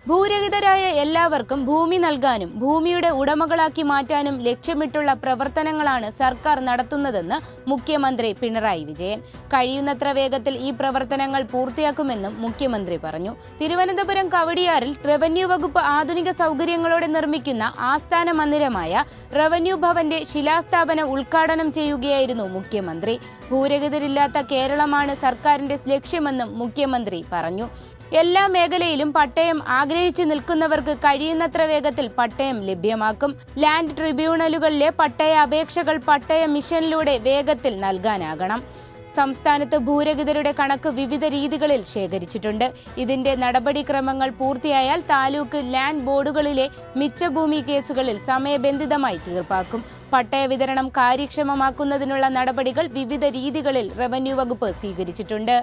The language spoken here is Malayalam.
ഭൂരഹിതരായ എല്ലാവർക്കും ഭൂമി നൽകാനും ഭൂമിയുടെ ഉടമകളാക്കി മാറ്റാനും ലക്ഷ്യമിട്ടുള്ള പ്രവർത്തനങ്ങളാണ് സർക്കാർ നടത്തുന്നതെന്ന് മുഖ്യമന്ത്രി പിണറായി വിജയൻ. കഴിയുന്നത്ര വേഗത്തിൽ ഈ പ്രവർത്തനങ്ങൾ പൂർത്തിയാക്കുമെന്നും മുഖ്യമന്ത്രി പറഞ്ഞു. തിരുവനന്തപുരം കവടിയാറിൽ റവന്യൂ വകുപ്പ് ആധുനിക സൗകര്യങ്ങളോടെ നിർമ്മിക്കുന്ന ആസ്ഥാന മന്ദിരമായ റവന്യൂ ഭവന്റെ ശിലാസ്ഥാപനം ഉദ്ഘാടനം ചെയ്യുകയായിരുന്നു മുഖ്യമന്ത്രി. ഭൂരഹിതരില്ലാത്ത കേരളമാണ് സർക്കാരിന്റെ ലക്ഷ്യമെന്നും മുഖ്യമന്ത്രി പറഞ്ഞു. എല്ലാ മേഖലയിലും പട്ടയം ആഗ്രഹിച്ചു നിൽക്കുന്നവർക്ക് കഴിയുന്നത്ര വേഗത്തിൽ പട്ടയം ലഭ്യമാക്കും. ലാൻഡ് ട്രിബ്യൂണലുകളിലെ പട്ടയ അപേക്ഷകൾ പട്ടയ മിഷനിലൂടെ വേഗത്തിൽ നൽകാനാകണം. സംസ്ഥാനത്ത് ഭൂരഹിതരുടെ കണക്ക് വിവിധ രീതികളിൽ ശേഖരിച്ചിട്ടുണ്ട്. ഇതിന്റെ നടപടിക്രമങ്ങൾ പൂർത്തിയായാൽ താലൂക്ക് ലാൻഡ് ബോർഡുകളിലെ മിച്ചഭൂമി കേസുകളിൽ സമയബന്ധിതമായി തീർപ്പാക്കും. പട്ടയ വിതരണം കാര്യക്ഷമമാക്കുന്നതിനുള്ള നടപടികൾ വിവിധ രീതികളിൽ റവന്യൂ വകുപ്പ് സ്വീകരിച്ചിട്ടുണ്ട്.